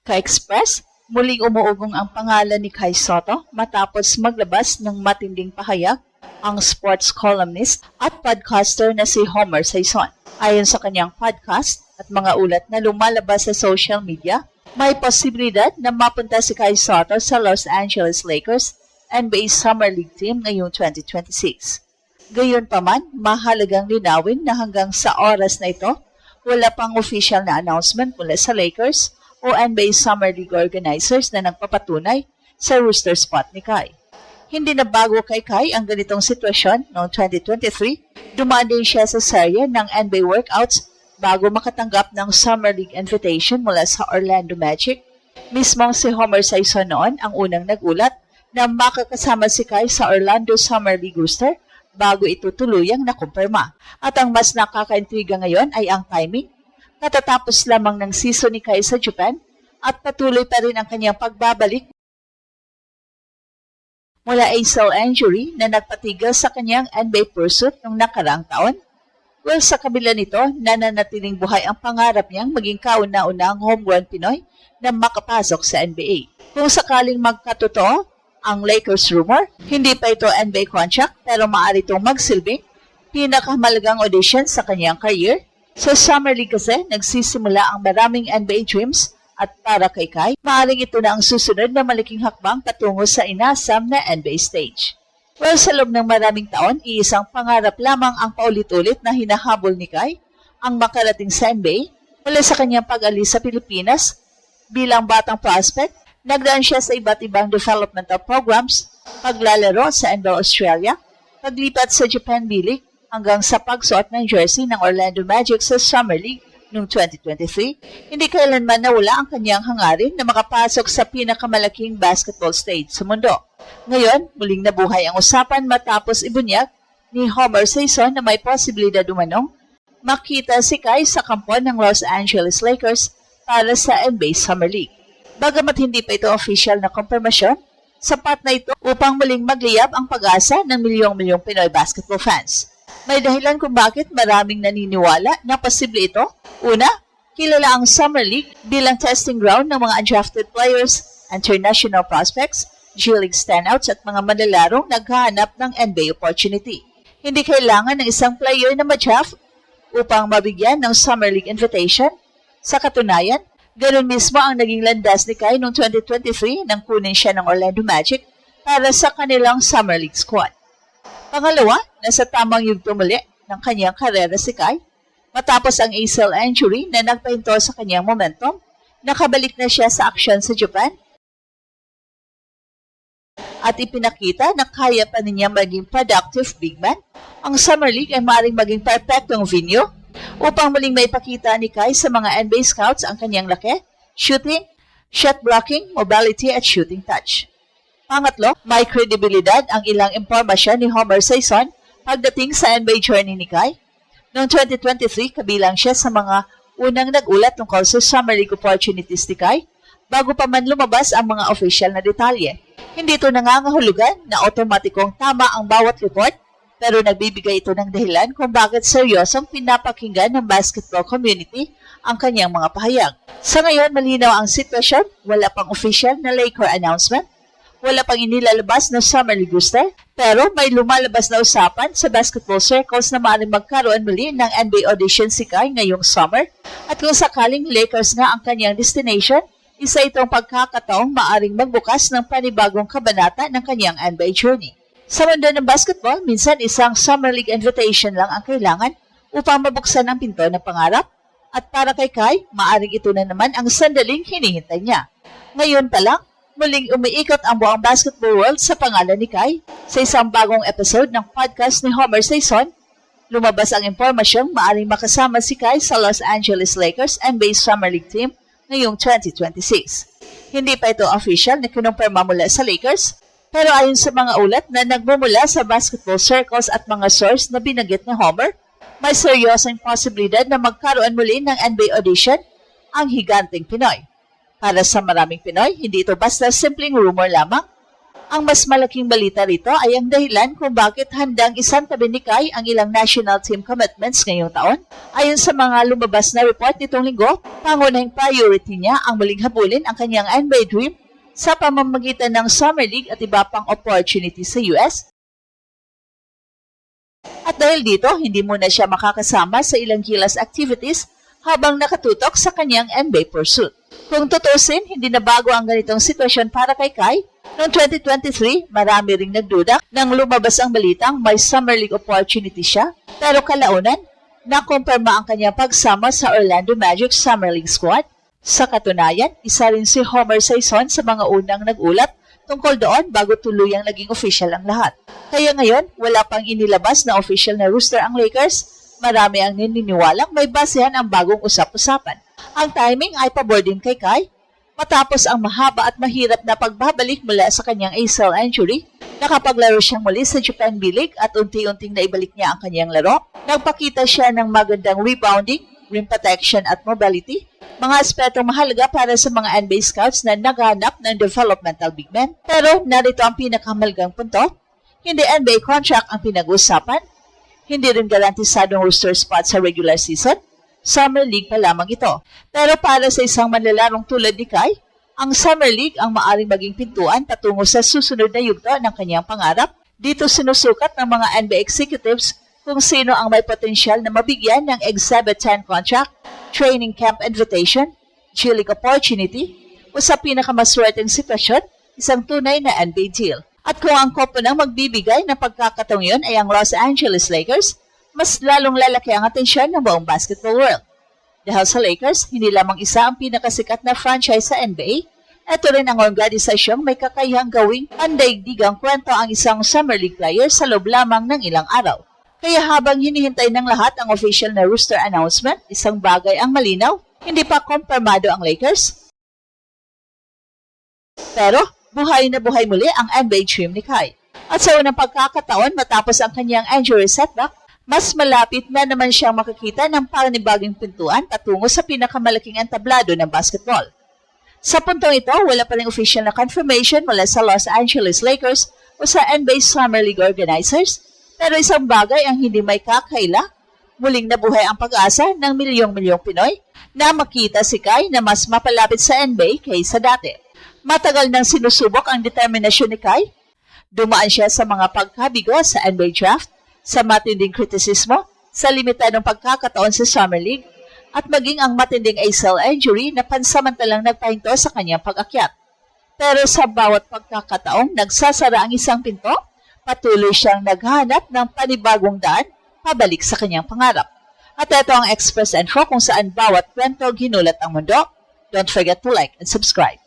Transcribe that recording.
Ka-Express, muling umuugong ang pangalan ni Kai Sotto matapos maglabas ng matinding pahayag ang sports columnist at podcaster na si Homer Sison. Ayon sa kanyang podcast at mga ulat na lumalabas sa social media, may posibilidad na mapunta si Kai Sotto sa Los Angeles Lakers NBA Summer League team ngayong 2026. Gayunpaman, mahalagang linawin na hanggang sa oras na ito, wala pang official na announcement mula sa Lakers o NBA Summer League organizers na nagpapatunay sa roster spot ni Kai. Hindi na bago kay Kai ang ganitong sitwasyon noong 2023, dumaan din siya sa serye ng NBA workouts bago makatanggap ng Summer League invitation mula sa Orlando Magic. Mismong si Homer Sison noon ang unang nagulat na makakasama si Kai sa Orlando Summer League roster bago ito tuluyang nakumpirma. At ang mas nakakaintriga ngayon ay ang timing. Katatapos lamang ng season ni Kai sa Japan at patuloy pa rin ang kanyang pagbabalik mula ACL injury na nagpatigil sa kanyang NBA pursuit noong nakaraang taon. Well, sa kabila nito, nananatiling buhay ang pangarap niyang maging kauna-unahang homegrown Pinoy na makapasok sa NBA. Kung sakaling magkatotoo ang Lakers rumor, hindi pa ito NBA contract pero maaari itong magsilbing pinakamalagang audition sa kanyang career. Sa Summer League kasi, nagsisimula ang maraming NBA dreams at para kay Kai, maaaring ito na ang susunod na malaking hakbang patungo sa inasam na NBA stage. Well, sa loob ng maraming taon, iisang pangarap lamang ang paulit-ulit na hinahabol ni Kai, ang makarating sa NBA mula sa kanyang pag-alis sa Pilipinas bilang batang prospect. Nagdaan siya sa iba't ibang developmental programs, paglalaro sa NBL Australia, paglipat sa Japan B-League hanggang sa pagsuot ng jersey ng Orlando Magic sa Summer League noong 2023. Hindi kailanman nawala ang kanyang hangarin na makapasok sa pinakamalaking basketball stage sa mundo. Ngayon, muling nabuhay ang usapan matapos ibunyag ni Homer Sison na may posibilidad umanong makita si Kai sa kampo ng Los Angeles Lakers para sa NBA Summer League. Bagamat hindi pa ito official na kumpirmasyon, sapat na ito upang muling magliyab ang pag-asa ng milyong-milyong Pinoy basketball fans. May dahilan kung bakit maraming naniniwala na posible ito. Una, kilala ang Summer League bilang testing ground ng mga undrafted players, international prospects, G-League standouts at mga manalarong naghahanap ng NBA opportunity. Hindi kailangan ng isang player na ma-draft upang mabigyan ng Summer League invitation. Sa katunayan, ganun mismo ang naging landas ni Kai noong 2023 nang kunin siya ng Orlando Magic para sa kanilang Summer League squad. Pangalawa, nasa tamang yugto muli ng kanyang karera si Kai. Matapos ang ACL injury na nagpahinto sa kanyang momentum, nakabalik na siya sa aksyon sa Japan at ipinakita na kaya pa niya maging productive big man. Ang Summer League ay maaaring maging perfectong venue upang muling maipakita ni Kai sa mga NBA scouts ang kanyang laki, shooting, shot blocking, mobility at shooting touch. Pangatlo, may kredibilidad ang ilang impormasyon ni Homer Sison pagdating sa NBA journey ni Kai. Noong 2023, kabilang siya sa mga unang nagulat tungkol sa Summer League opportunities ni Kai bago pa man lumabas ang mga official na detalye. Hindi ito nangangahulugan na otomatikong tama ang bawat report, pero nagbibigay ito ng dahilan kung bakit seryosong pinapakinggan ng basketball community ang kanyang mga pahayag. Sa ngayon, malinaw ang sitwasyon, wala pang official na Laker announcement, wala pang inilalabas na Summer League roster, pero may lumalabas na usapan sa basketball circles na maaaring magkaroon muli ng NBA audition si Kai ngayong summer. At kung sakaling Lakers nga ang kanyang destination, isa itong pagkakataong maaaring magbukas ng panibagong kabanata ng kanyang NBA journey. Sa mundo ng basketball, minsan isang Summer League invitation lang ang kailangan upang mabuksan ang pinto ng pangarap. At para kay Kai, maaaring ito na naman ang sandaling hinihintay niya. Ngayon pa lang, muling umiikot ang buong basketball world sa pangalan ni Kai. Sa isang bagong episode ng podcast ni Homer Sison, lumabas ang impormasyong maaaring makasama si Kai sa Los Angeles Lakers NBA Summer League team ngayong 2026. Hindi pa ito official na kinumpirma mula sa Lakers, pero ayon sa mga ulat na nagmumula sa basketball circles at mga source na binanggit ni Homer, may seryosong posibilidad na magkaroon muli ng NBA audition ang higanteng Pinoy. Para sa maraming Pinoy, hindi ito basta simpleng rumor lamang. Ang mas malaking balita rito ay ang dahilan kung bakit handang isantabi ni Kai ang ilang national team commitments ngayong taon. Ayon sa mga lumabas na report nitong linggo, pangunahing priority niya ang muling habulin ang kanyang NBA dream sa pamamagitan ng Summer League at iba pang opportunity sa US. At dahil dito, hindi muna siya makakasama sa ilang kilas activities habang nakatutok sa kanyang NBA pursuit. Kung tutusin, hindi na bago ang ganitong sitwasyon para kay Kai. Noong 2023, marami ring nagduda nang lumabas ang balitang may Summer League opportunity siya. Pero kalaunan, nakumpirma ang kanyang pagsama sa Orlando Magic Summer League squad. Sa katunayan, isa rin si Homer Sison sa mga unang nag-ulat tungkol doon bago tuluyang naging official ang lahat. Kaya ngayon, wala pang inilabas na official na roster ang Lakers. Marami ang naniniwalang may basehan ang bagong usap-usapan. Ang timing ay pabor din kay Kai. Matapos ang mahaba at mahirap na pagbabalik mula sa kanyang ACL injury, nakapaglaro siyang muli sa Japan B-League at unti-unting naibalik niya ang kanyang laro. Nagpakita siya ng magandang rebounding, rim protection at mobility, mga aspetong mahalaga para sa mga NBA scouts na naghahanap ng developmental big men. Pero narito ang pinakamahalagang punto, hindi NBA contract ang pinag-usapan, hindi rin garantisadong roster spot sa regular season, Summer League pa lamang ito. Pero para sa isang manlalarong tulad ni Kai, ang Summer League ang maaring maging pintuan patungo sa susunod na yugto ng kanyang pangarap. Dito sinusukat ng mga NBA executives kung sino ang may potensyal na mabigyan ng Exhibit 10 contract, training camp invitation, G-League opportunity, o sa pinakamaswerteng sitwasyon, isang tunay na NBA deal. At kung ang koponang magbibigay ng pagkakataong yun ay ang Los Angeles Lakers, mas lalong lalaki ang atensyon ng buong basketball world. Dahil sa Lakers, hindi lamang isa ang pinakasikat na franchise sa NBA, ito rin ang organisasyong may kakayahang gawing pandaigdigang kwento ang isang Summer League player sa loob lamang ng ilang araw. Kaya habang hinihintay ng lahat ang official na roster announcement, isang bagay ang malinaw, hindi pa kumpirmado ang Lakers. Pero buhay na buhay muli ang NBA dream ni Kai. At sa unang pagkakataon matapos ang kanyang injury setback, mas malapit na naman siyang makakita ng panibagong pintuan patungo sa pinakamalaking entablado ng basketball. Sa puntong ito, wala pa ring official na confirmation mula sa Los Angeles Lakers o sa NBA Summer League organizers, pero isang bagay ang hindi may kakaila, muling nabuhay ang pag-asa ng milyong-milyong Pinoy na makita si Kai na mas mapalapit sa NBA kaysa dati. Matagal nang sinusubok ang determinasyon ni Kai. Dumaan siya sa mga pagkabigo sa NBA draft, sa matinding kritisismo, sa limitadong pagkakataon sa Summer League, at maging ang matinding ACL injury na pansamantalang nagpahinto sa kanyang pag-akyat. Pero sa bawat pagkakataong nagsasara ang isang pinto, patuloy siyang naghahanap ng panibagong daan pabalik sa kanyang pangarap. At ito ang Express Info kung saan bawat kwento ginulat ang mundo. Don't forget to like and subscribe.